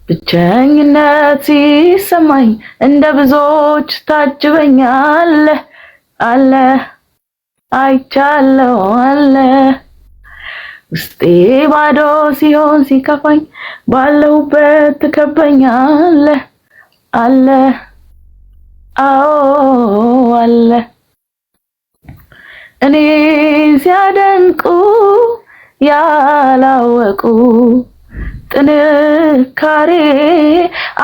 ብቸኝነት ሲሰማኝ እንደ ብዙዎች ታጅበኛለህ አለ አይቻለው አለ ውስጤ ባዶ ሲሆን ሲከፋኝ ባለሁበት ትከበኛለህ አለ አዎ አለ እኔ ሲያደንቁ ያላወቁ ጥንካሬ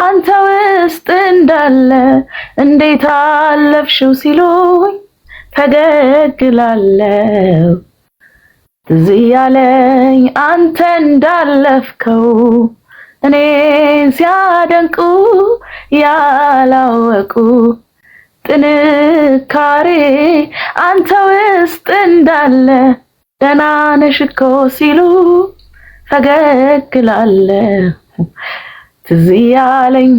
አንተ ውስጥ እንዳለ እንዴት አለፍሽው ሲሉኝ ፈገግ እላለሁ ትዝ ያለኝ አንተ እንዳለፍከው እኔን ሲያደንቁ ያላወቁ ጥንካሬ አንተ ውስጥ እንዳለ ደህና ነሽ እኮ ሲሉ ፈገግ እላለሁ ትዝ ያለኝ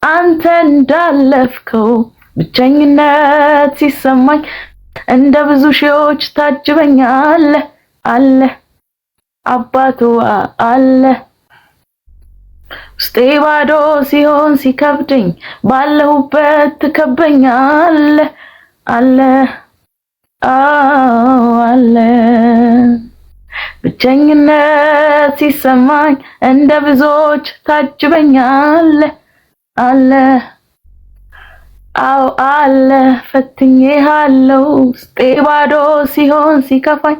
አንተ እንዳለፍከው ብቸኝነት ሲሰማኝ እንደ ብዙ ሺዎች ታጅበኛለህ አለ አባቱ አለ ውስጤ ባዶ ሲሆን ሲከብደኝ ባለሁበት ትከበኛለህ አለ አለ ብቸኝነት ሲሰማኝ እንደ ብዙዎች ታጅበኛለህ አለ አው አለ ፈትኜሃለው ውስጤ ባዶ ሲሆን ሲከፋኝ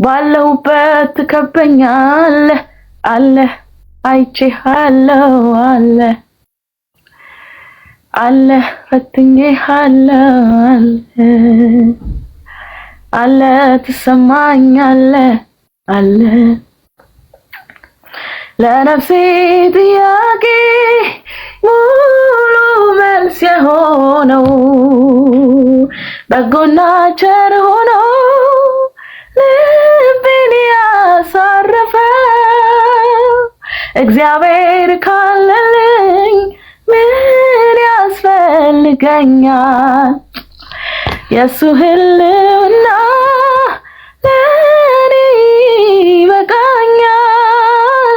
ባለሁበት ትከበኛለህ አለ አይቼሃለው አለ አለ ፈትኜሃለው አለ ትሰማኛለህ አለ ለነፍሴ ጥያቄ ሙሉ መልስ የሆነው በጎና ቸር ሆኖ ልቤን ያሳረፈው እግዚአብሔር ካለልኝ ምን ያስፈልገኛል የሱ ህልውና ለኔ ይበቃኛል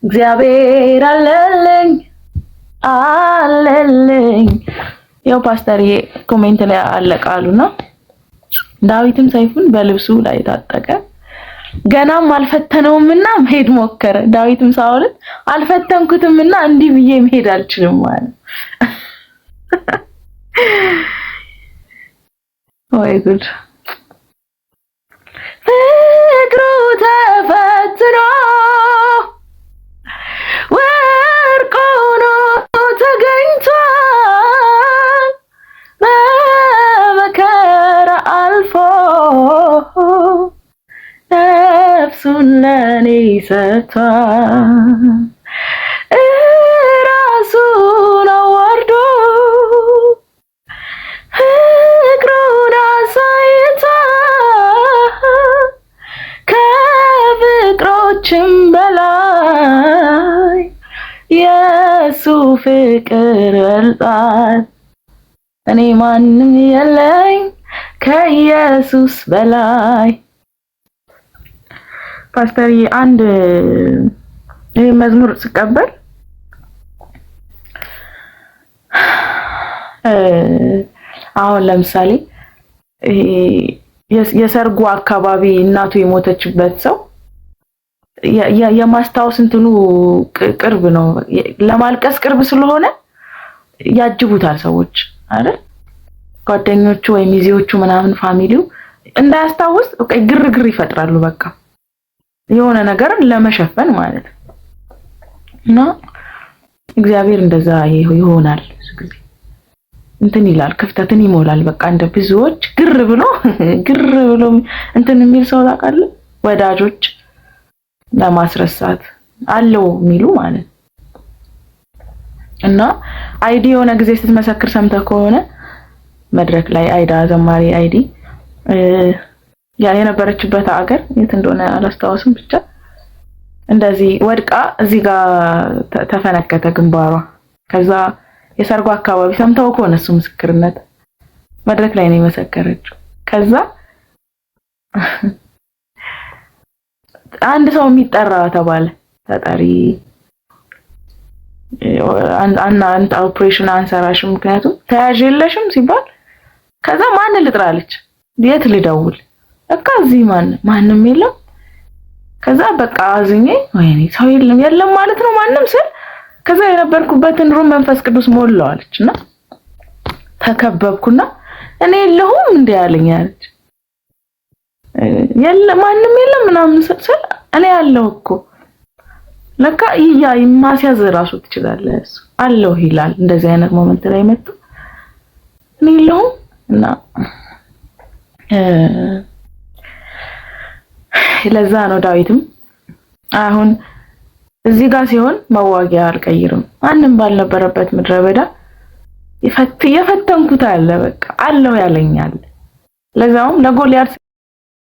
እግዚአብሔር አለልኝ አለልኝ ያው ፓስተርዬ ኮሜንት ላይ አለቃሉና ዳዊትም ሰይፉን በልብሱ ላይ ታጠቀ ገናም አልፈተነውምና መሄድ ሞከረ ዳዊትም ሳኦልን አልፈተንኩትምና እንዲህ ብዬ መሄድ አልችልም ማለት ወይ ጉድ ፍቅሩ ተፈትኖ ወርቅ ሆኖ ተገኝቷል በመከራ አልፎ ነፍሱን ለኔ ሰጥቷል ራሱን አዋርዶ ፍቅሩን አሳይቷል ከፍቅሮችም በላይ የሱ ፍቅር በልጧል እኔ ማንም የለኝ ከኢየሱስ በላይ ፓስተር አንድ መዝሙር ስቀበል አሁን ለምሳሌ የሰርጉ አካባቢ እናቱ የሞተችበት ሰው የማስታወስ እንትኑ ቅርብ ነው ለማልቀስ ቅርብ ስለሆነ ያጅቡታል ሰዎች አይደል ጓደኞቹ ወይ ሚዜዎቹ ምናምን ፋሚሊው እንዳያስታውስ ግርግር ይፈጥራሉ በቃ የሆነ ነገር ለመሸፈን ማለት ነው እግዚአብሔር እንደዛ ይሆናል ጊዜ እንትን ይላል ክፍተትን ይሞላል በቃ እንደ ብዙዎች ግር ብሎ እንትን የሚል ሰው ታውቃለህ ወዳጆች ለማስረሳት አለው የሚሉ ማለት እና አይዲ የሆነ ጊዜ ስትመሰክር ሰምተህ ከሆነ መድረክ ላይ አይዳ ዘማሪ አይዲ ያ የነበረችበት ሀገር የት እንደሆነ አላስታውስም ብቻ እንደዚህ ወድቃ እዚህ ጋር ተፈነከተ ግንባሯ ከዛ የሰርጉ አካባቢ ሰምተው ከሆነ እሱ ምስክርነት መድረክ ላይ ነው የመሰከረችው ከዛ አንድ ሰው የሚጠራ ተባለ ተጠሪ አንተ ኦፕሬሽን አንሰራሽም ምክንያቱም ተያዥ የለሽም ሲባል ከዛ ማን ልጥራለች የት ልደውል በቃ እዚህ ማንም የለም ከዛ በቃ አዝኜ ወይኔ ሰው የለም ማለት ነው ማንም ስል ከዛ የነበርኩበትን ሩም መንፈስ ቅዱስ ሞላዋለችና ተከበብኩና እኔ የለሁም እንዴ ያለኝ አለች ማንም የለም ምናምን ስል እኔ ያለው እኮ ለካ ማስያዝ ራሱ ትችላለህ አለው ይላል እንደዚህ አይነት ሞመንት ላይ መጥቶ እኔ የለሁም እና ለዛ ነው ዳዊትም አሁን እዚህ ጋር ሲሆን መዋጊያ አልቀይርም ማንም ባልነበረበት ምድረ በዳ የፈተንኩት አለ በቃ አለው ያለኛል ለዛውም ለጎልያድ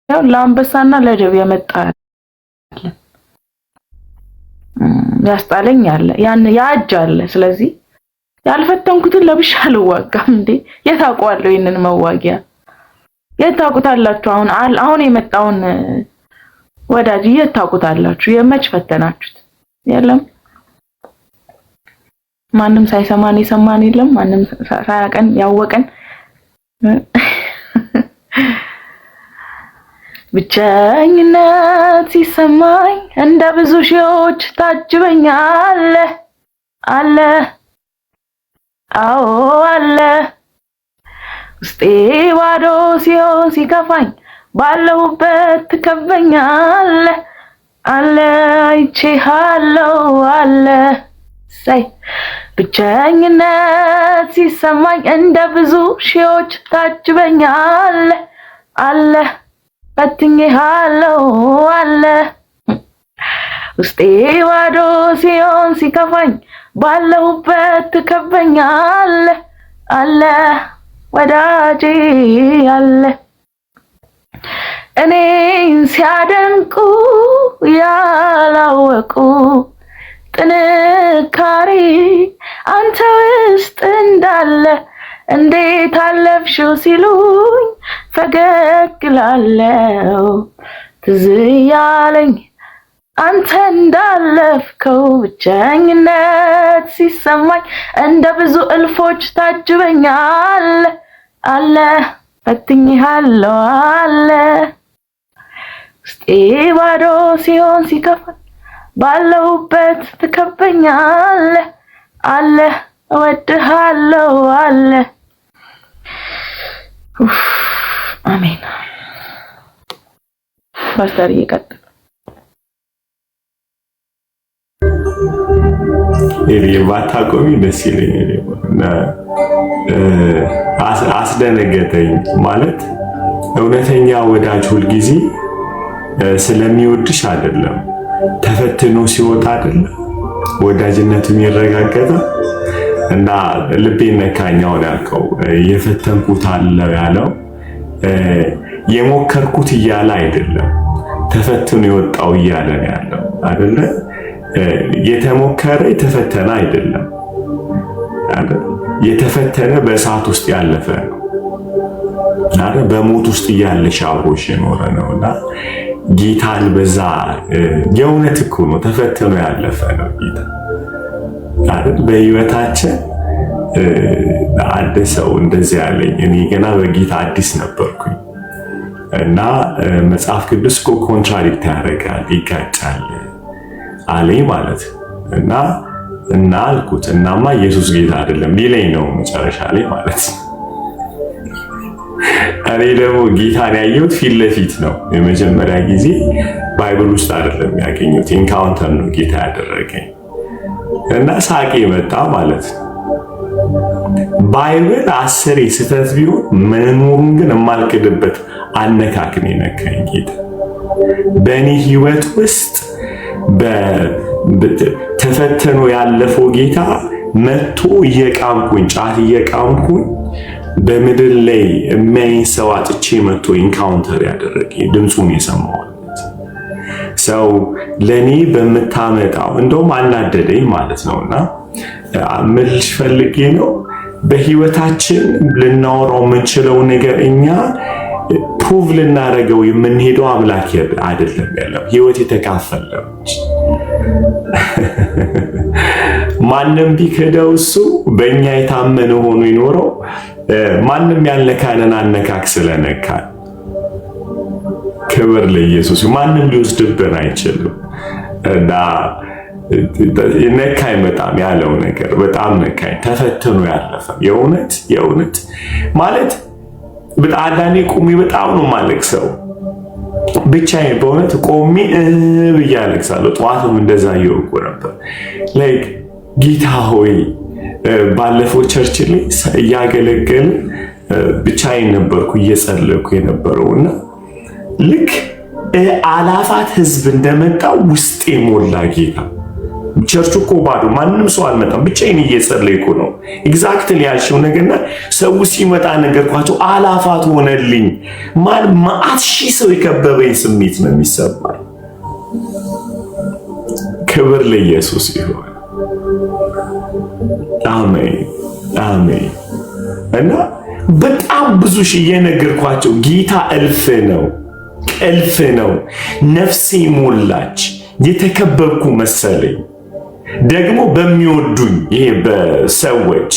ያው ለአንበሳና ለጅብ የመጣ ያስጣለኝ አለ ያን ያጅ አለ ስለዚህ ያልፈተንኩትን ለብሻ አልዋጋም እንዴ የታውቀዋለሁ ይሄንን መዋጊያ የታውቁታላችሁ አሁን የመጣውን ወዳጅ የታውቁታላችሁ የመች ፈተናችሁት የለም ማንም ሳይሰማን የሰማን የለም ማንም ሳያቀን ያወቀን ብቸኝነት ሲሰማኝ እንደ ብዙ ሺዎች ታጅበኛለህ አለ አዎ አለ ውስጤ ባዶ ሲሆን ሲከፋኝ ባለሁበት ትከበኛለህ አለ አይቼሃለሁ አለ ሳይ ብቸኝነት ሲሰማኝ እንደ ብዙ ሺዎች ታጅበኛለህ አለ ፈትኜሃለሁ አለ ውስጤ ባዶ ሲሆን ሲከፋኝ ባለሁበት ትከበኛለህ አለ ወዳጄ አለ እኔን ሲያደንቁ ያላወቁ ጥንካሬ አንተ ውስጥ እንዳለ እንዴት አለፍሽው ሲሉኝ ፈገግ እላለሁ ትዝ ያለኝ አንተ እንዳለፍከው ብቸኝነት ሲሰማኝ እንደ ብዙ እልፎች ታጅበኛለህ አለ ፈትኜሃለሁ አለ ውስጤ ባዶ ሲሆን ሲከፋኝ ባለሁበት ትከበኛለህ አለ እወድሃለሁ አለ አሜን ፓስተር ይቀጥል ባታቆሚ ደስ ይለኛል እና አስደነገጠኝ ማለት እውነተኛ ወዳጅ ሁልጊዜ ስለሚወድሽ አይደለም ተፈትኖ ሲወጣ አይደለም ወዳጅነቱ የሚረጋገጠው እና ልቤን ነካኛው ያልከው የፈተንኩት አለ ያለው የሞከርኩት እያለ አይደለም ተፈትኖ የወጣው እያለ ነው ያለው አይደለ የተሞከረ የተፈተነ አይደለም አይደል የተፈተነ በእሳት ውስጥ ያለፈ ነው አይደል በሞት ውስጥ ያለሽ አብሮሽ የኖረ ነውና ጌታን በዛ የእውነት እኮ ነው ተፈትኖ ያለፈ ነው ጌታ አይደል በህይወታችን አዲስ ሰው እንደዚህ ያለኝ እኔ ገና በጌታ አዲስ ነበርኩኝ እና መጽሐፍ ቅዱስ እኮ ኮንትራዲክት ያደርጋል ይጋጫል አለኝ ማለት እና አልኩት እናማ ኢየሱስ ጌታ አይደለም ሊለኝ ነው መጨረሻ ላይ ማለት እኔ ደግሞ ጌታን ያየሁት ፊት ለፊት ነው የመጀመሪያ ጊዜ ባይብል ውስጥ አይደለም ያገኘሁት ኢንካውንተር ነው ጌታ ያደረገኝ እና ሳቄ መጣ ማለት ባይብል 10 ስህተት ቢሆን መኖሩን ግን የማልክድበት አነካክኔ ነካኝ ጌታ በእኔ ህይወት ውስጥ ተፈተኖ ያለፈው ጌታ መጥቶ እየቃምኩኝ ጫት እየቃምኩኝ በምድር ላይ የሚያይን ሰው አጥቼ መጥቶ ኢንካውንተር ያደረገኝ ድምፁን የሰማሁት ሰው ለኔ በመታመጣው እንደውም አናደደኝ ማለት ነውና ምልሽ ፈልጌ ነው በህይወታችን ልናወራው የምንችለው ነገር እኛ ፕሩቭ ልናረገው የምንሄደው አምላክ አይደለም ያለው ህይወት የተካፈለው ማንም ቢክደው እሱ በእኛ የታመነ ሆኖ ይኖረው። ማንም ያልነካንን አነካክ ስለነካን ክብር ለኢየሱስ። ማንም ሊወስድብን አይችልም። እና ነካኝ በጣም ያለው ነገር በጣም ነካኝ። ተፈትኖ ያለፈ የእውነት ማለት በጣም አንዳንዴ ቁሚ በጣም ነው ማለቅሰው ብቻዬን በእውነት ቆሜ ብዬ አለቅሳለሁ። ጠዋትም እንደዛ እየወቁ ነበር። ላይክ ጌታ ሆይ ባለፈው ቸርች ላይ እያገለገልን ብቻዬን ነበርኩ እየጸለይኩ የነበረውና ልክ አላፋት ህዝብ እንደመጣ ውስጤ ሞላ ጌታ። ቸርቹ እኮ ባዶ ማንም ሰው አልመጣም፣ ብቻዬን እየጸለይኩ ነው። ኤግዛክትሊ ያልሽው ነገርና ሰው ሲመጣ ነገርኳቸው፣ አላፋት ሆነልኝ። ማአት ሺህ ሰው የከበበኝ ስሜት ነው የሚሰማኝ። ክብር ለኢየሱስ ይሁን። አሜን አሜን። እና በጣም ብዙ ሺህ የነገርኳቸው ጌታ እልፍ ነው። ነፍሴ ሞላች። የተከበብኩ መሰለኝ። ደግሞ በሚወዱኝ ይሄ በሰዎች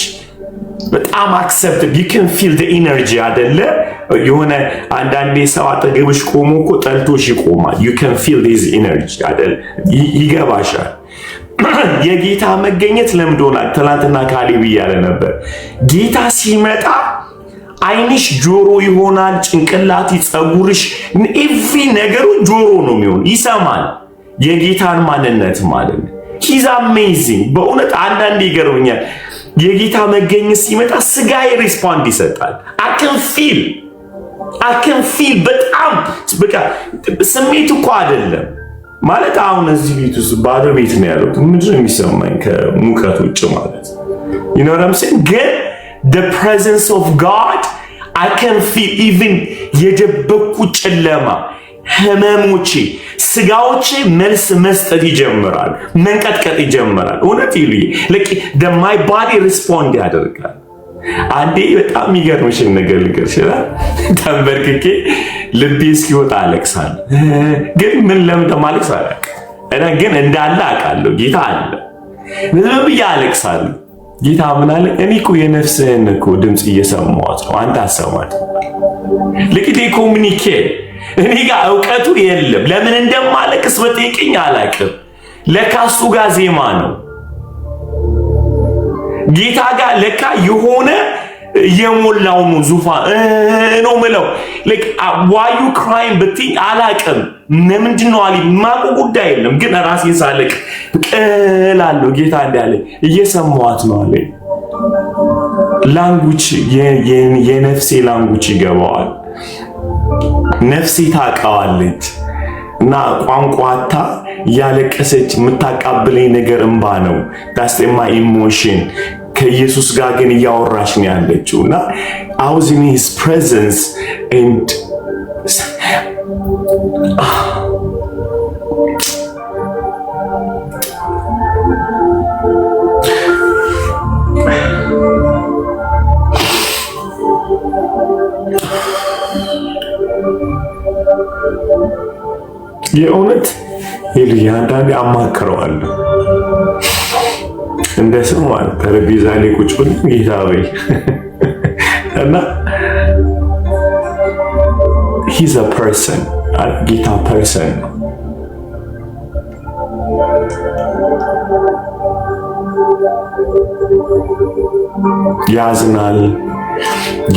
በጣም አክሰፕትድ you can feel the energy አይደለ? የሆነ አንዳንዴ ሰው አጠገብሽ ቆሞ እኮ ጠልቶሽ ይቆማል። you can feel this energy አይደል? ይገባሻል። የጌታ መገኘት ለምዶናል። ትናንትና ካሌብ እያለ ነበር ጌታ ሲመጣ አይንሽ ጆሮ ይሆናል፣ ጭንቅላት ጸጉርሽ ኤቭሪ ነገሩ ጆሮ ነው የሚሆን፣ ይሰማል የጌታን ማንነት ማለት ነው። he's amazing በእውነት አንዳንዴ ይገርመኛል። የጌታ መገኘት ሲመጣ ስጋዬ ሪስፖንድ ይሰጣል። I can feel በጣም በቃ ስሜት እኮ አይደለም ማለት አሁን እዚህ ቤት ውስጥ ባዶ ቤት ነው ያለው ምንድን ነው የሚሰማኝ ከሙቀት ውጭ ማለት you know what I'm saying? ግን the presence of God I can feel even የደበቁ ጨለማ ህመሞቼ ስጋዎቼ መልስ መስጠት ይጀምራል፣ መንቀጥቀጥ ይጀምራል። እውነት ይሉኝ ለቂ my body respond ያደርጋል። አንዴ በጣም የሚገርምሽ ነገር ልንገርሽ ተንበርክኬ ልቤ እስኪወጣ አለቅሳለሁ። ግን ምን ለምን ተማለቅስ አላውቅም እና ግን እንዳለ አውቃለሁ ጌታ አለ። ምንም ብዬ አለቅሳለሁ። ጌታ ምን አለ? እኔ እኮ የነፍስህን እኮ ድምፅ እየሰማሁት ነው፣ አንተ አሰማት። ልክቴ ኮሙኒኬት እኔ ጋር እውቀቱ የለም። ለምን እንደማለቅስ በጠይቅኝ አላውቅም። ለካሱ ጋር ዜማ ነው ጌታ ጋር ለካ የሆነ የሞላው ነው ዙፋን ነው ምለው like why you crying ብትይ አላውቅም። ምንድነው አሊ ማቆ ጉዳይ የለም። ግን ራሴን ሳለቅ ቀላለሁ ጌታ እንዳለ እየሰማዋት ነው አለ። ላንጉች የነፍሴ ላንጉች ይገባዋል። ነፍሴ ታውቃዋለች እና ቋንቋታ ያለቀሰች የምታቃብለኝ ነገር እንባ ነው። that's my emotion። ከኢየሱስ ጋር ግን እያወራሽ ነው ያለችው እና I was in his presence and የእውነት አንዳንዴ አማክረዋለሁ እንደ ሰው ማለት ጠረጴዛ ላይ ቁጭ ብለን ጌታ ወይ እና he's a person ጌታ person ነው። ያዝናል፣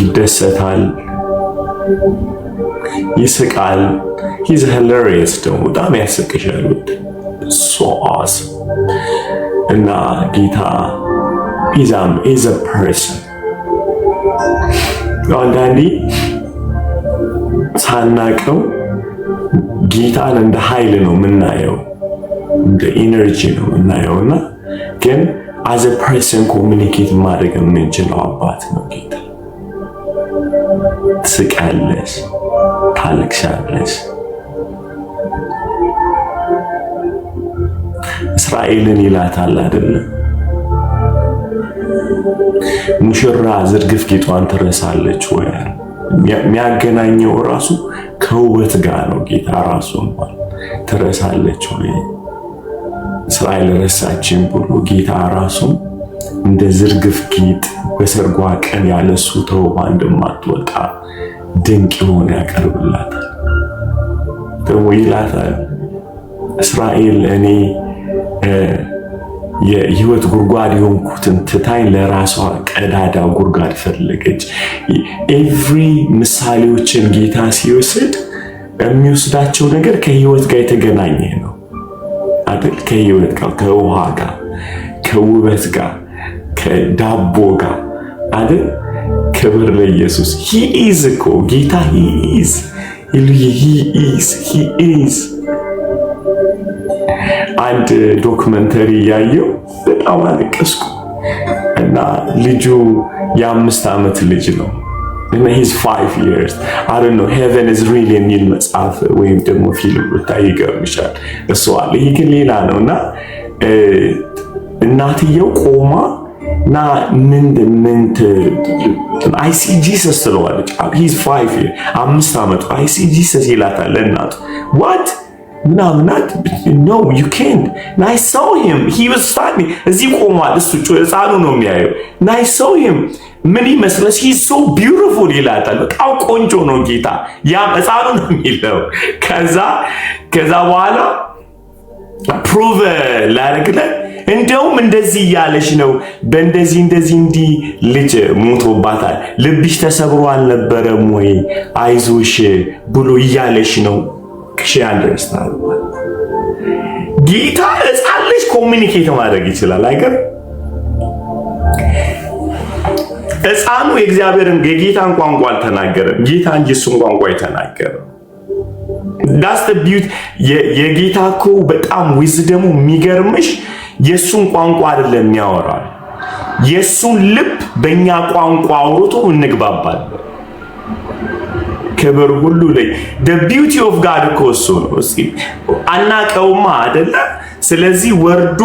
ይደሰታል፣ ይስቃል። he's hilarious ደግሞ በጣም ያስቅሻል። so awesome እና ጌታ is a person። አንዳንዴ ሳናቀው ጌታን እንደ ኃይል ነው የምናየው፣ እንደ ኢነርጂ ነው የምናየውና ግን as a person ኮሙኒኬት ማድረግ የምንችለው አባት ነው ጌታ። ትስቃለሽ፣ ታለቅሻለሽ። እስራኤልን ይላታል አይደለም? ሙሽራ ዝርግፍ ጌጧን ትረሳለች ወይ? የሚያገናኘው ራሱ ከውበት ጋር ነው። ጌታ ራሱ ትረሳለች ወይ? እስራኤል ረሳችን ብሎ ጌታ ራሱ እንደ ዝርግፍ ጌጥ በሰርጓ ቀን ያለሱ ተውባ እንደማትወጣ ድንቅ የሆነ ያቀርብላታል። ደግሞ ይላታል እስራኤል እኔ የህይወት ጉድጓድ የሆንኩትን ትታኝ ለራሷ ቀዳዳ ጉድጓድ ፈለገች። ኤቭሪ ምሳሌዎችን ጌታ ሲወስድ የሚወስዳቸው ነገር ከህይወት ጋር የተገናኘ ነው አይደል? ከህይወት ጋር፣ ከውሃ ጋር፣ ከውበት ጋር፣ ከዳቦ ጋር አይደል? ክብር ለኢየሱስ። ሂ ኢዝ እኮ ጌታ ሂ ኢዝ ሂ ኢዝ። አንድ ዶክመንተሪ ያየው በጣም አለቀስኩ እና ልጁ የ5 ዓመት ልጅ ነው እና he's 5 years I don't know heaven is real የሚል መጽሐፍ ወይም ደግሞ ፊልም ብታይ ይገርምሻል። እሱ አለ። ይሄ ግን ሌላ ነው እና እናትየው ቆማ እና ምን I see Jesus ትለዋለች። he's 5 years 5 ዓመቱ I see Jesus ይላታል ለእናቱ what ምናምናት no you can't and I saw him he was standing እዚህ ቆሟል። እሱ ህፃኑ ነው የሚያየው and I saw him ምን ይመስላል he's so beautiful ይላታል። በጣም ቆንጆ ነው ጌታ ያ ህፃኑ ነው የሚለው። ከዛ በኋላ ፕሩቭ ላደርግልህ እንደውም እንደዚህ እያለሽ ነው በእንደዚህ እንዲህ ልጅ ሞቶባታል ልብሽ ተሰብሮ አልነበረም ወይ አይዞሽ ብሎ እያለሽ ነው she understand ጌታ ህፃን ልጅ ኮሚኒኬት ማድረግ ይችላል አይገር ህፃኑ የእግዚአብሔርን የጌታን ቋንቋ አልተናገረም ጌታ እንጂ እሱን ቋንቋ የተናገረ that's the beauty የጌታ እኮ በጣም ዊዝደሙ የሚገርምሽ የሱን ቋንቋ አይደለም የሚያወራው የሱን ልብ በእኛ ቋንቋ አውርቶ እንግባባለን። ክብር ሁሉ ላይ the beauty of God እኮ እሱ ነው። አናቀውማ አይደለ? ስለዚህ ወርዶ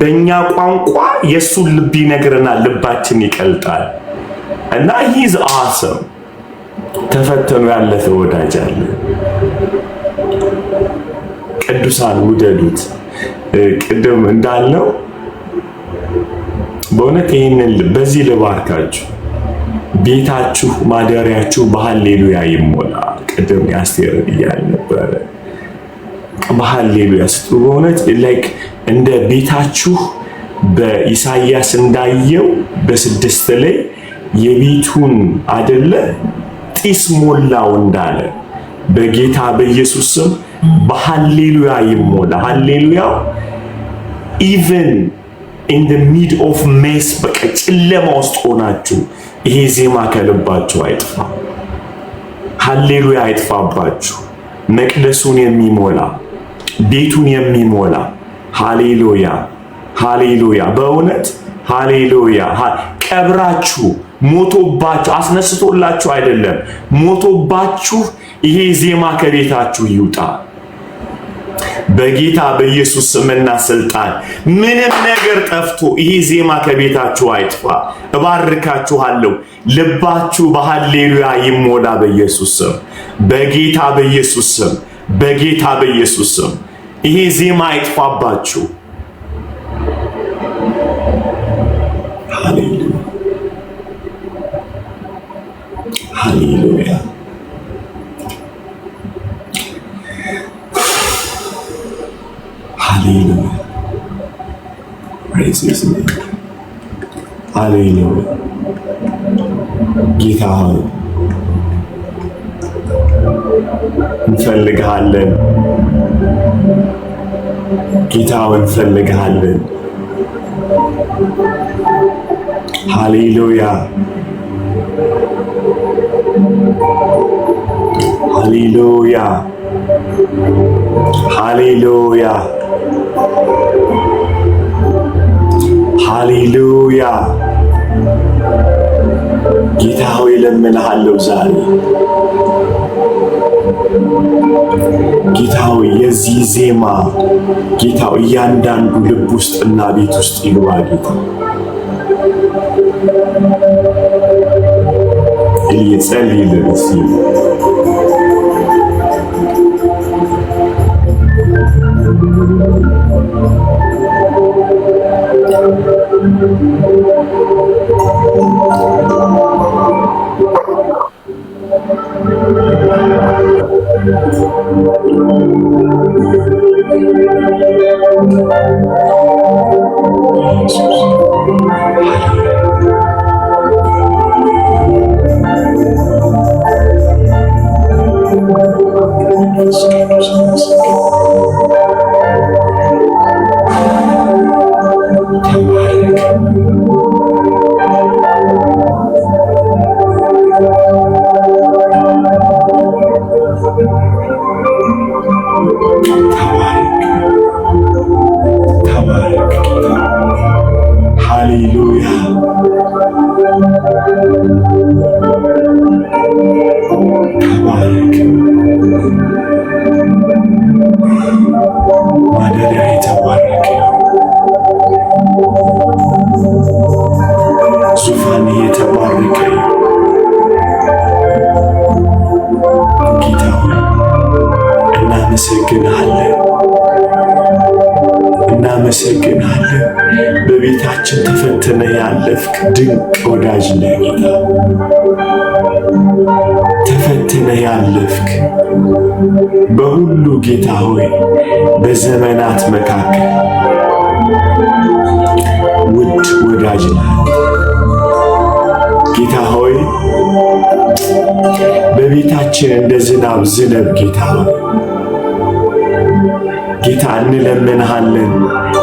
በእኛ ቋንቋ የሱን ልብ ይነግረናል፣ ልባችን ይቀልጣል እና he's awesome። ተፈተኑ ያለፈ ወዳጅ አለ። ቅዱሳን ውደዱት። ቅድም እንዳለው በእውነት ይሄንን በዚህ ልባርካችሁ ቤታችሁ ማደሪያችሁ በሃሌሉያ ይሞላ። ቅድም ያስቴር ይያል ነበር በሃሌሉያ ስትሉ በእውነት ላይክ እንደ ቤታችሁ በኢሳይያስ እንዳየው በ6 ላይ የቤቱን አይደለ ጢስ ሞላው እንዳለ በጌታ በኢየሱስ ስም በሃሌሉያ ይሞላ። ሃሌሉያ even in the mid of mess በቃ ጨለማ ውስጥ ሆናችሁ ይሄ ዜማ ከልባችሁ አይጥፋ። ሃሌሉያ አይጥፋባችሁ። መቅደሱን የሚሞላ ቤቱን የሚሞላ ሃሌሉያ ሃሌሉያ በእውነት ሃሌሉያ። ቀብራችሁ ሞቶባችሁ አስነስቶላችሁ አይደለም ሞቶባችሁ ይሄ ዜማ ከቤታችሁ ይውጣ በጌታ በኢየሱስ ስምና ስልጣን። ምንም ነገር ጠፍቶ ይሄ ዜማ ከቤታችሁ አይጥፋ። እባርካችኋለሁ። ልባችሁ በሃሌሉያ ይሞላ በኢየሱስ ስም፣ በጌታ በኢየሱስ ስም፣ በጌታ በኢየሱስ ስም። ይሄ ዜማ አይጥፋባችሁ። ሃሌሉያ ሃሌሉያ ሃሌሉያ praise his name ሃሌሉያ። ጌታ ሆይ እንፈልግሃለን። ጌታ ሆይ እንፈልግሃለን። ሃሌሉያ ሃሌሉያ ሃሌሉያ ሃሌሉያ። ጌታ ሆይ እለምንሃለሁ ዛሬ ጌታ ሆይ የዚህ ዜማ ጌታ ሆይ እያንዳንዱ ልብ ውስጥና ቤት ውስጥ ይግባ። ጌታ እየጸልይልን እስኪ እናመሰግናለን። በቤታችን ተፈትነ ያለፍክ ድንቅ ወዳጅ ነህ ጌታ። ተፈትነ ያለፍክ በሁሉ ጌታ ሆይ በዘመናት መካከል ውድ ወዳጅ ነህ ጌታ ሆይ። በቤታችን እንደ ዝናብ ዝነብ ጌታ ሆይ። ጌታ እንለምንሃለን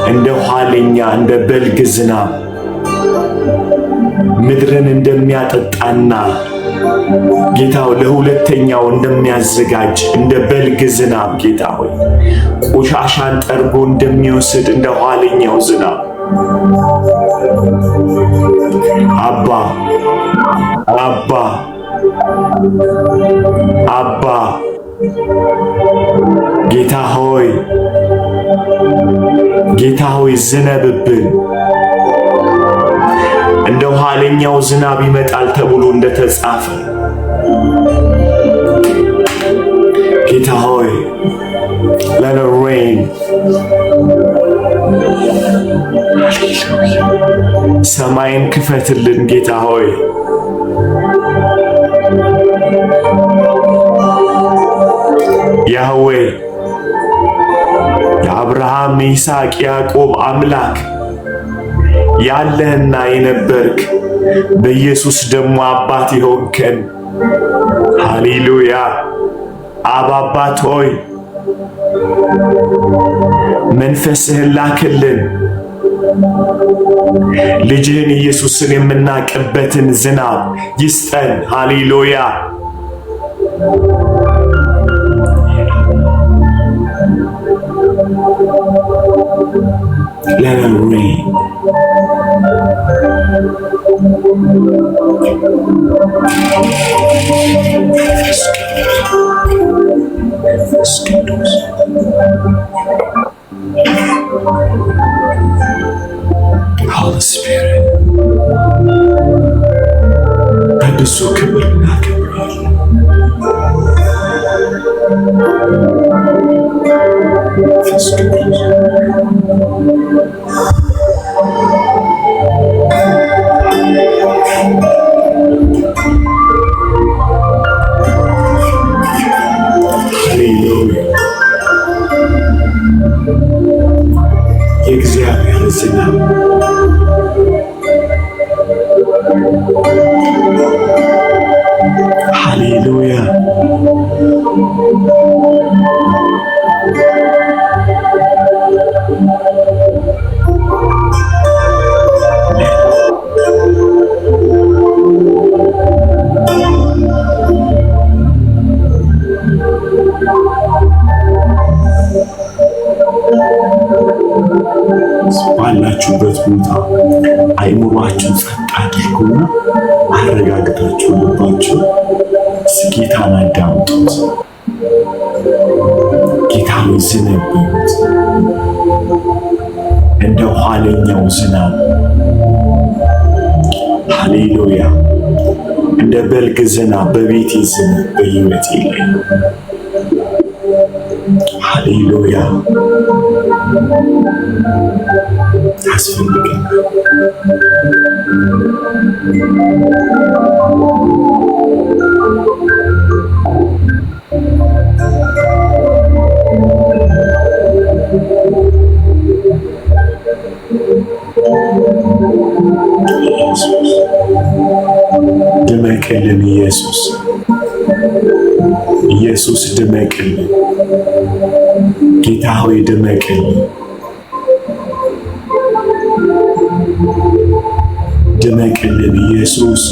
እንደ ኋለኛ እንደ በልግ ዝናብ ምድርን እንደሚያጠጣና ጌታው ለሁለተኛው እንደሚያዘጋጅ እንደ በልግ ዝናብ ጌታ ሆይ ቆሻሻን ጠርጎ እንደሚወስድ እንደ ኋለኛው ዝናብ አባ አባ አባ ጌታ ሆይ ጌታ ሆይ ዝነብብን። እንደ ኋለኛው ዝናብ ይመጣል ተብሎ እንደተጻፈ ጌታ ሆይ let it rain። ሰማይን ክፈትልን ጌታ ሆይ። ያህዌ የአብርሃም የይስሐቅ ያዕቆብ አምላክ ያለህና የነበርክ በኢየሱስ ደግሞ አባት የሆንከን ሃሌሉያ። አብ አባት ሆይ መንፈስህን ላክልን። ልጅህን ኢየሱስን የምናቅበትን ዝናብ ይስጠን። ሃሌሉያ። Let it rain. Holy Spirit, በብዙ ክብር እናከብርሃለን። መንፈስ ቅዱስ የእግዚአብሔር ዝናብ ሃሌሉያ። ባላችሁበት ቦታ አይምሯችሁን ጸጥ አድርጉና አረጋግጣችሁ ልባችሁ ጌታን አዳምጡት። ጌታ ሆይ ዝነብበት እንደ ኋለኛው ዝናብ ሃሌሉያ። እንደ በልግ ዝናብ በቤቴ ዝናብ በሕይወቴ ላይ ሃሌሉያ ያስፈልገናል። ድመቅልን ኢየሱስ፣ ኢየሱስ ድመቅልን። ጌታ ሆይ ድመቅልን፣ ድመቅልን ኢየሱስ፣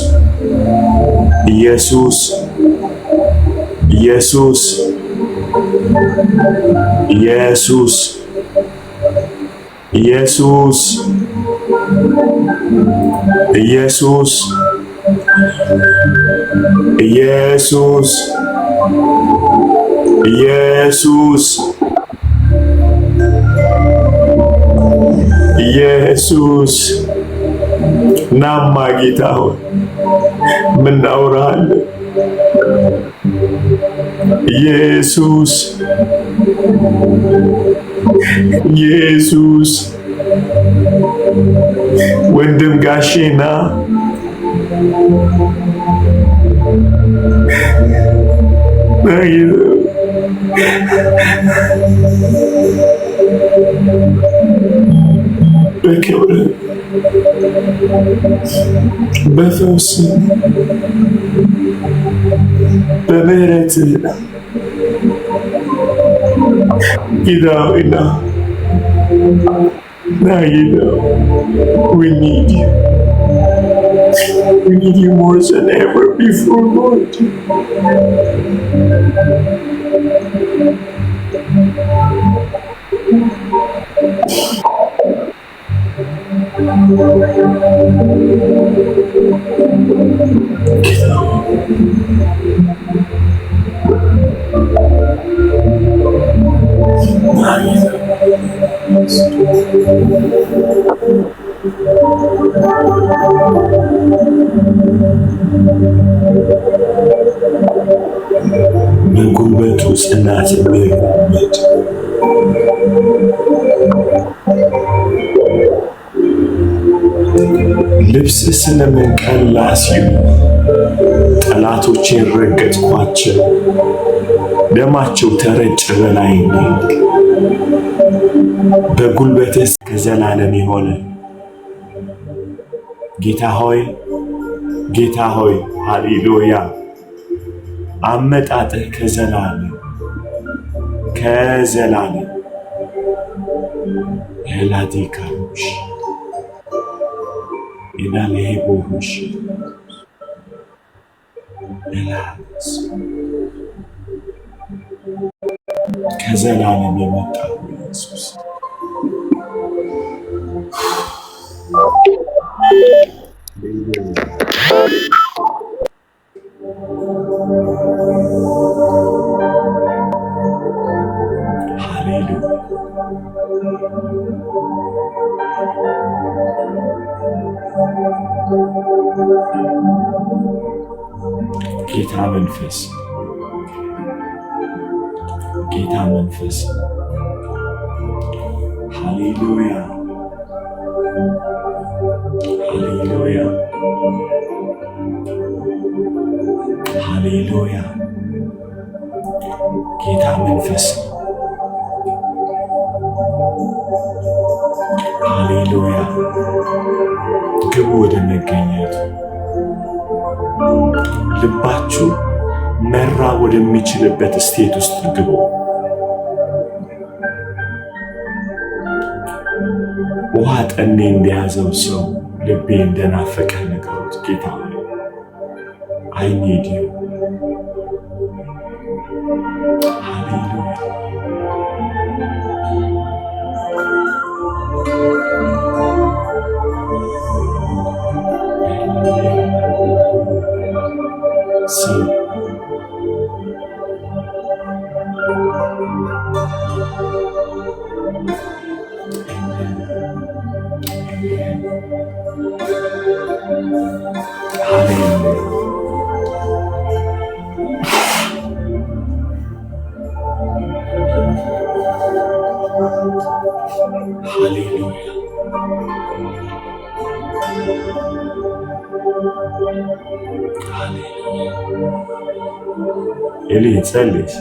ኢየሱስ፣ ኢየሱስ፣ ኢየሱስ፣ ኢየሱስ፣ ኢየሱስ፣ ኢየሱስ፣ ኢየሱስ፣ ኢየሱስ ናማ ጌታ ሆይ ምን እናውራለን? ኢየሱስ፣ ኢየሱስ ወንድም ጋሼና በክብር በፈውስ በምህረትህ ጌታ ሆይ ና ጌታ we need you. We need you more than ever before, Lord. በጉልበቱ ጽናት የሚራመድ ልብስ ስለምን ቀላ ሲሉ ጠላቶቼን ረገጥኳቸው፣ ደማቸው ተረጨ በላይ ነው። በጉልበትህ ከዘላለም የሆነ ጌታ ሆይ፣ ጌታ ሆይ ሃሌሉያ አመጣጥህ ከዘላለም ከዘላለም ሄላዲካሽ ኢናሌቦሽ ኤላስ ከዘላለም የመጣው ኢየሱስ ሃሌሉያ ጌታ መንፈስ ጌታ መንፈስ ሃሌሉያ ሃሌሉያ ሃሌሉያ ጌታ መንፈስ ሃሌሉያ ግቡ ወደ መገኘቱ ልባችሁ መራ ወደሚችልበት ስቴት ውስጥ ግቡ። ውሃ ጠኔ እንደያዘው ሰው ልቤ እንደናፈቀ ነገሩት። ጌታ I need you. ሃሌሉያ ኤሊ ጸልይ።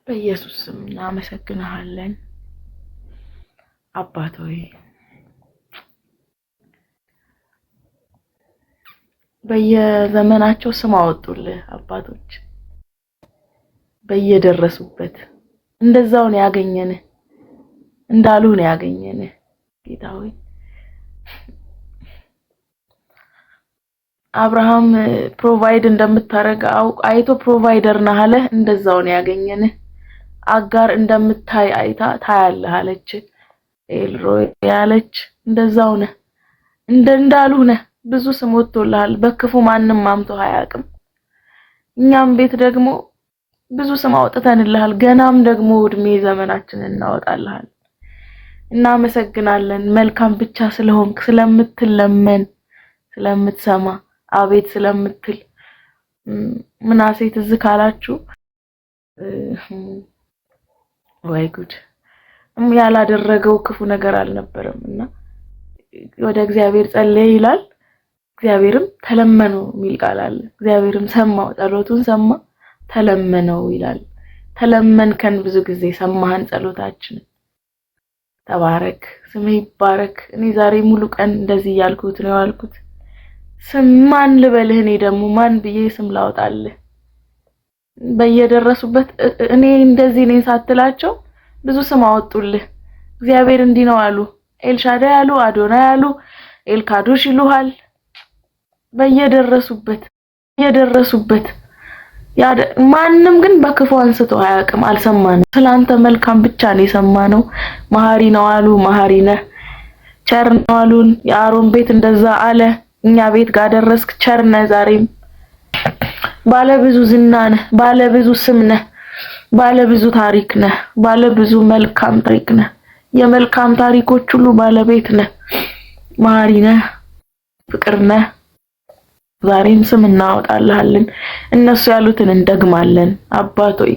በኢየሱስ ስም እናመሰግንሃለን አባት ሆይ። በየዘመናቸው ስም አወጡልህ አባቶች፣ በየደረሱበት እንደዛው ነው ያገኘንህ፣ እንዳሉህ ነው ያገኘንህ ጌታ ሆይ። አብርሃም ፕሮቫይድ እንደምታረግ አይቶ ፕሮቫይደር ነህ አለ፣ እንደዛው ነው ያገኘንህ። አጋር እንደምታይ አይታ ታያለህ አለች፣ ኤልሮይ ያለች እንደዛው ነህ፣ እንዳሉህ ነህ። ብዙ ስም ወጥቶልሃል፣ በክፉ ማንንም ማምቶ አያውቅም። እኛም ቤት ደግሞ ብዙ ስም አውጥተንልሃል፣ ገናም ደግሞ እድሜ ዘመናችንን እናወጣልሃል። እናመሰግናለን መልካም ብቻ ስለሆንክ፣ ስለምትለመን፣ ስለምትሰማ፣ አቤት ስለምትል። ምናሴ ትዝ ካላችሁ ወይ ጉድ ያላደረገው ክፉ ነገር አልነበረምና ወደ እግዚአብሔር ጸለየ ይላል። እግዚአብሔርም ተለመነው የሚል ቃል አለ። እግዚአብሔርም ሰማው፣ ጸሎቱን ሰማ፣ ተለመነው ይላል። ተለመንከን፣ ብዙ ጊዜ ሰማህን ጸሎታችንን። ተባረክ፣ ስምህ ይባረክ። እኔ ዛሬ ሙሉ ቀን እንደዚህ ያልኩት ነው ያልኩት። ስም ማን ልበልህ? እኔ ደግሞ ማን ብዬ ስም ላውጣልህ? በየደረሱበት እኔ እንደዚህ ነኝ ሳትላቸው ብዙ ስም አወጡልህ። እግዚአብሔር እንዲህ ነው አሉ፣ ኤልሻዳይ አሉ፣ አዶናይ አሉ፣ ኤልካዶሽ ይሉሃል። በየደረሱበት ማንም ግን በክፉ አንስቶ አያውቅም፣ አልሰማንም። ስላንተ መልካም ብቻ ነው የሰማነው። መሐሪ ነው አሉ፣ መሐሪ ነህ። ቸር ነው አሉን። የአሮን ቤት እንደዛ አለ፣ እኛ ቤት ጋር ደረስክ። ቸር ነህ። ዛሬም ባለብዙ ዝና ነህ፣ ባለብዙ ስም ነህ፣ ባለብዙ ታሪክ ነህ፣ ባለብዙ መልካም ታሪክ ነህ። የመልካም ታሪኮች ሁሉ ባለቤት ነህ። መሐሪ ነህ፣ ፍቅር ነህ። ዛሬም ስም እናወጣልሃለን፣ እነሱ ያሉትን እንደግማለን። አባቶይ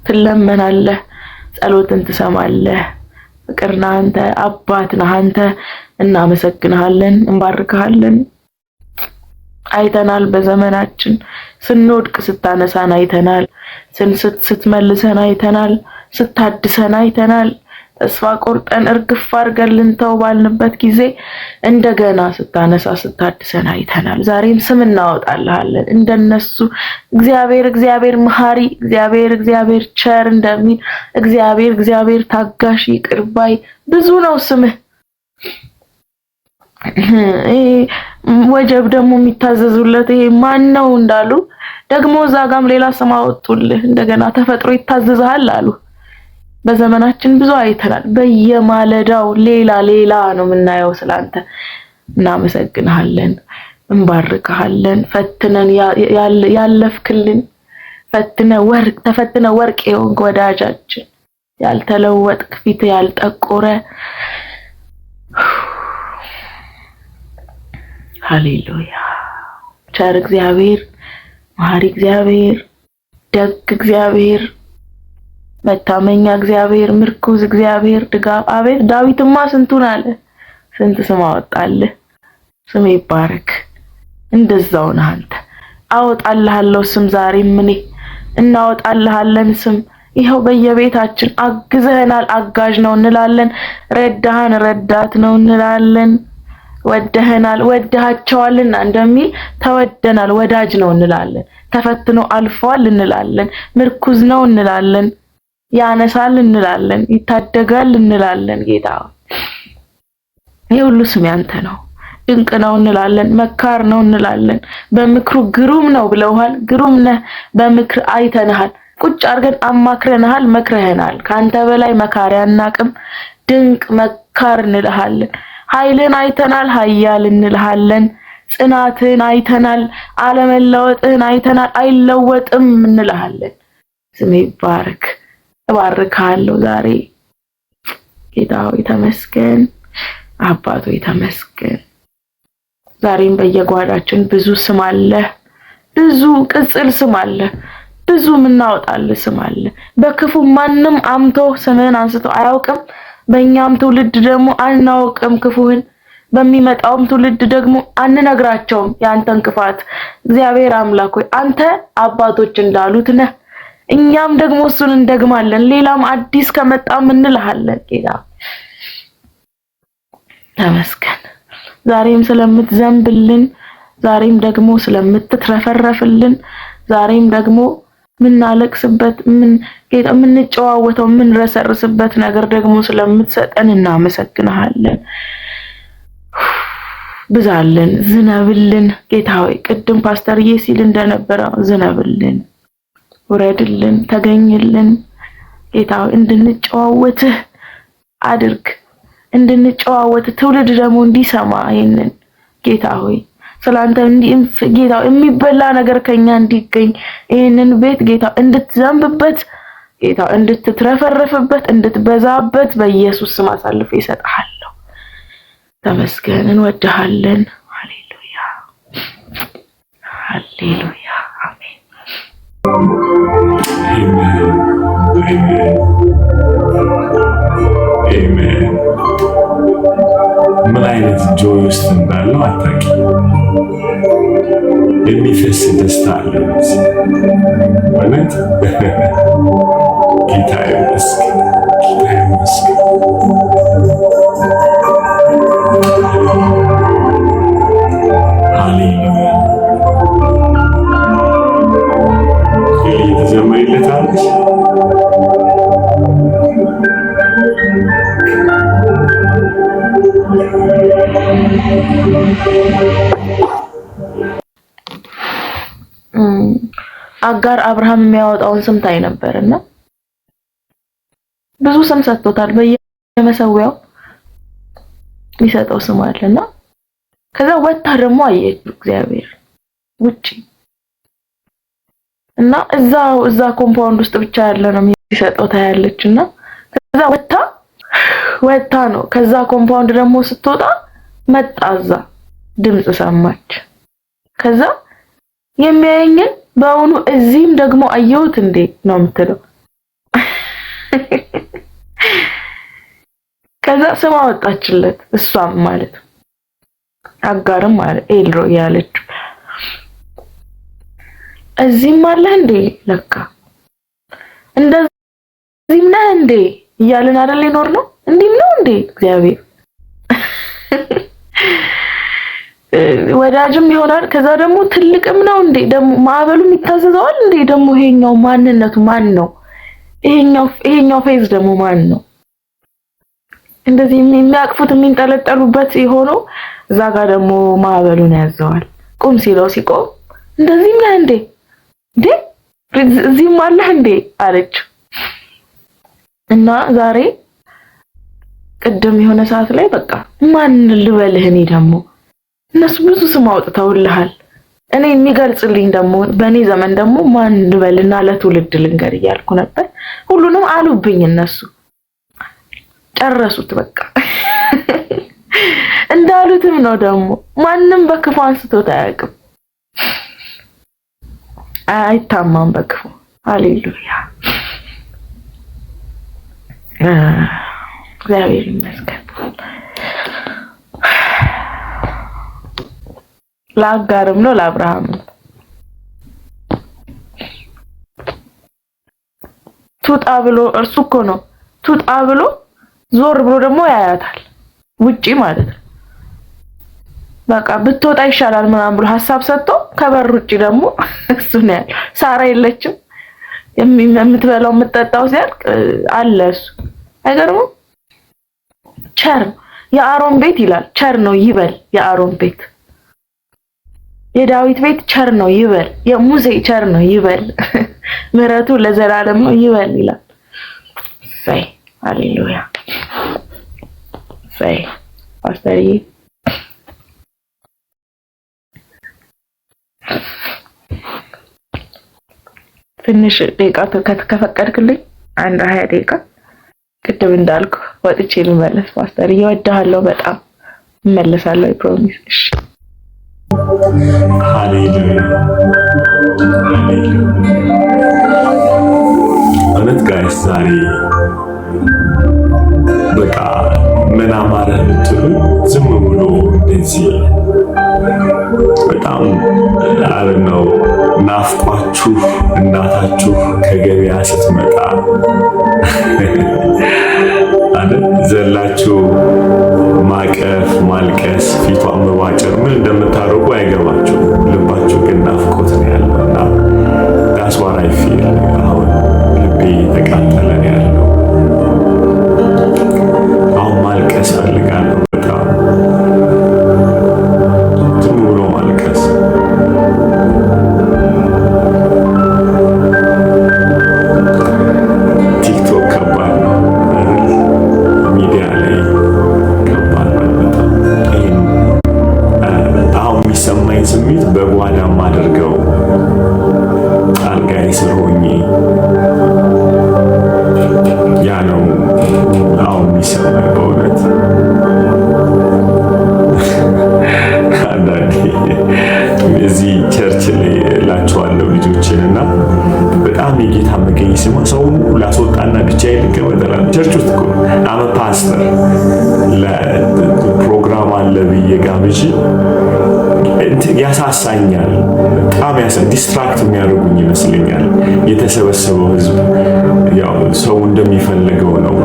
ትለመናለህ፣ ጸሎትን ትሰማለህ። ፍቅር ነህ አንተ፣ አባት ነህ አንተ። እናመሰግንሃለን፣ እንባርክሃለን። አይተናል፣ በዘመናችን ስንወድቅ ስታነሳን አይተናል፣ ስትመልሰን አይተናል፣ ስታድሰን አይተናል። ተስፋ ቆርጠን እርግፍ አድርገን ልንተው ባልንበት ጊዜ እንደገና ስታነሳ ስታድሰን አይተናል። ዛሬም ስም እናወጣልሃለን እንደነሱ። እግዚአብሔር መሐሪ፣ እግዚአብሔር ቸር እንደሚል እግዚአብሔር ታጋሽ፣ ይቅር ባይ ብዙ ነው ስምህ። ወጀብ ደግሞ የሚታዘዙለት ይሄ ማን ነው እንዳሉ ደግሞ እዛ ጋም ሌላ ስም አወጡልህ። እንደገና ተፈጥሮ ይታዘዛል አሉ። በዘመናችን ብዙ አይተናል። በየማለዳው ሌላ ነው የምናየው ስላንተ። እናመሰግንሃለን፣ እንባርክሃለን። ፈትነን ያለፍክልን፣ ተፈትነ ወርቅ የሆንክ ወዳጃችን፣ ያልተለወጥክ ፊት ያልጠቆረ። ሃሌሉያ። ቸር እግዚአብሔር፣ መሐሪ እግዚአብሔር፣ ደግ እግዚአብሔር፣ መታመኛ እግዚአብሔር፣ ምርኩዝ እግዚአብሔር፣ ድጋፍ። አቤት ዳዊትማ ስንቱን አለ፣ ስንት ስም አወጣልህ። ስም ይባረክ። እንደዛው ነህ አንተ። አወጣልሃለሁ ስም ዛሬም እኔ እናወጣልሃለን ስም። ይኸው በየቤታችን አግዘህናል፣ አጋዥ ነው እንላለን። ረዳሃን፣ ረዳት ነው እንላለን። ወደህናል፣ ወደሃቸዋልና እንደሚል ተወደናል፣ ወዳጅ ነው እንላለን። ተፈትኖ አልፏል እንላለን። ምርኩዝ ነው እንላለን። ያነሳል እንላለን። ይታደጋል እንላለን። ጌታ ይሄ ሁሉ ስም ያንተ ነው። ድንቅ ነው እንላለን። መካር ነው እንላለን። በምክሩ ግሩም ነው ብለውሃል። ግሩም ነህ። በምክር አይተንሃል። ቁጭ አድርገን አማክረንሃል፣ መክረህናል። ካንተ በላይ መካሪ አናቅም። ድንቅ መካር እንልሃለን። ኃይልን አይተናል፣ ኃያል እንልሃለን። ጽናትን አይተናል፣ አለመለወጥን አይተናል፣ አይለወጥም እንልሃለን። ስም ይባረክ። እባርካለሁ ዛሬ ጌታ ሆይ ተመስገን። አባቶ ተመስገን። ዛሬም በየጓዳችን ብዙ ስም አለ፣ ብዙ ቅጽል ስም አለ፣ ብዙ ምናወጣል ስም አለ። በክፉ ማንም አምቶ ስምህን አንስቶ አያውቅም። በእኛም ትውልድ ደግሞ አናውቅም ክፉህን፣ በሚመጣውም ትውልድ ደግሞ አንነግራቸውም ያንተን ክፋት። እግዚአብሔር አምላክ ሆይ አንተ አባቶች እንዳሉት ነህ፣ እኛም ደግሞ እሱን እንደግማለን። ሌላም አዲስ ከመጣም እንልሃለን። ጌታ ተመስገን። ዛሬም ስለምትዘንብልን፣ ዛሬም ደግሞ ስለምትትረፈረፍልን፣ ዛሬም ደግሞ ምናለቅስበት ጌታ ምንጨዋወተው ምንረሰርስበት ነገር ደግሞ ስለምትሰጠን እናመሰግንሃለን። ብዛልን፣ ዝነብልን ጌታ ሆይ ቅድም ፓስተርዬ ሲል እንደነበረው ዝነብልን፣ ውረድልን፣ ተገኝልን ጌታ ሆይ እንድንጨዋወትህ አድርግ፣ እንድንጨዋወት ትውልድ ደግሞ እንዲሰማ ይሄንን ጌታ ሆይ ስላንተ ጌታ የሚበላ ነገር ከኛ እንዲገኝ ይሄንን ቤት ጌታ እንድትዘንብበት ጌታ እንድትትረፈረፍበት እንድትበዛበት በኢየሱስ ስም አሳልፌ እሰጥሃለሁ። ተመስገን፣ እንወድሃለን። ሃሌሉያ ሃሌሉያ፣ አሜን አሜን። ምን አይነት ጆይ ውስጥ እንዳለው አታውቂም። የሚፈስ ደስታ አለ ማለት ጌታ ይመስገን፣ ጌታ ይመስገን። ሃሌሉያ ተዘመሪለታለች። አጋር አብርሃም የሚያወጣውን ስም ታይ ነበርና ብዙ ስም ሰጥቶታል። በየመሰዊያው የሚሰጠው ስም አለና ከዛ ወጣ ደግሞ አየችው እግዚአብሔር ውጪ እና እዛ ኮምፓውንድ ውስጥ ብቻ ያለ ነው የሚሰጠው ታያለችና ከዛ ወጣ ነው። ከዛ ኮምፓውንድ ደግሞ ስትወጣ መጣዛ ድምጽ ሰማች። ከዛ የሚያየኝን በእውኑ እዚህም ደግሞ አየሁት እንዴ ነው የምትለው። ከዛ ስም አወጣችለት እሷም ማለት አጋርም ማለት ኤልሮ ያለች እዚህም አለ እንዴ ለካ እንደዚህም ነህ እንዴ እያልን አይደል ይኖር ነው እንዲህ ነው እንዴ እግዚአብሔር ወዳጅም ይሆናል። ከዛ ደግሞ ትልቅም ነው እንዴ ደግሞ ማዕበሉም ይታዘዘዋል እንዴ ደግሞ ይሄኛው ማንነቱ ማን ነው? ይሄኛው ፌዝ ደግሞ ማን ነው? እንደዚህ የሚያቅፉት የሚንጠለጠሉበት የሆነው እዛ ጋር ደግሞ ማዕበሉን ያዘዋል። ቁም ሲለው ሲቆም እንደዚህም ነህ እንዴ እዚህም አለህ እንዴ አለች እና ዛሬ ቅድም የሆነ ሰዓት ላይ በቃ ማን ልበልህ እኔ ደግሞ እነሱ ብዙ ስም አውጥተውልሃል፣ እኔ የሚገልጽልኝ ደግሞ በእኔ ዘመን ደግሞ ማን ልበልና ለትውልድ ልንገር እያልኩ ነበር። ሁሉንም አሉብኝ፣ እነሱ ጨረሱት በቃ እንዳሉትም ነው። ደግሞ ማንም በክፉ አንስቶት አያውቅም፣ አይታማም በክፉ። ሃሌሉያ እግዚአብሔር ይመስገን። ለአጋርም ነው ለአብርሃም ቱጣ ብሎ እርሱ እኮ ነው ቱጣ ብሎ ዞር ብሎ ደግሞ ያያታል ውጪ ማለት ነው። በቃ ብትወጣ ይሻላል ምናምን ብሎ ሐሳብ ሰጥቶ ከበር ውጪ ደግሞ እሱ ነው ያለው። ሳራ የለችም፣ የምትበላው የምትጠጣው ሲያልቅ አለ እሱ። አይገርምም? ቸር የአሮን ቤት ይላል ቸር ነው ይበል። የአሮን ቤት የዳዊት ቤት ቸር ነው ይበል። የሙሴ ቸር ነው ይበል። ምሕረቱ ለዘላለም ነው ይበል ይላል። ሳይ ሃሌሉያ ሳይ ፓስተርዬ ትንሽ ደቂቃ ከፈቀድክልኝ አንድ 20 ደቂቃ ቅድም እንዳልኩ ወጥቼ ልመለስ። ፓስተርዬ እወድሃለሁ በጣም እመለሳለሁ። ፕሮሚስ። እሺ ሃሌሉያ ሃሌሉያ። እውነት ጋይስ ዛሬ በቃ ምን አማረ ብትሉ ዝም ብሎ እንደዚህ በጣም ነው ናፍቋችሁ እናታችሁ ከገበያ ስትመጣ አይደል ዘላችሁ ማቀፍ ማልቀስ ፊቷን መዋጨር ምን እንደምታደርጉ አይገባችሁ። ልባችሁ ግን ናፍቆት ነው ያለውና that's what I feel። አሁን ልቤ ተቃጠለ ነው ያለው። አሁን ማልቀስ ፈልጋለሁ በጣም ዝም ብሎ ማልቀስ። ቲክቶክ ከባድ ነው፣ ሚዲያ ላይ ከባድ ነው በጣም። ይህን አሁን የሚሰማኝ ስሜት በጓዳ ማደርገው አልጋዬ ስር ሆኜ ያ ነው አሁን የሚሰማኝ በእውነት። አንዳንዴ እዚህ ቸርች ላይ እላቸዋለሁ ልጆችን እና በጣም የጌታ መገኘት ሲማ ሰው ላስወጣና ብቻዬን ልቀመጥ እላለሁ። ቸርች ውስጥ እኮ አመ ፓስተር ለፕሮግራም አለ ብዬ ጋብዤ ያሳሳኛል በጣም ዲስትራክት የሚያደርጉኝ ይመስለኛል። የተሰበሰበው ህዝብ ያው ሰው እንደሚፈልገው ነው።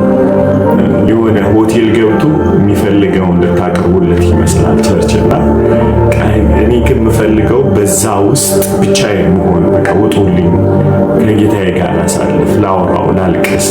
የሆነ ሆቴል ገብቶ የሚፈልገው እንድታቀርቡለት ይመስላል ቸርች እና እኔ ግን የምፈልገው በዛ ውስጥ ብቻዬን መሆን። በቃ ውጡልኝ፣ ከጌታዬ ጋር ላሳልፍ፣ ላወራው፣ ላልቅስ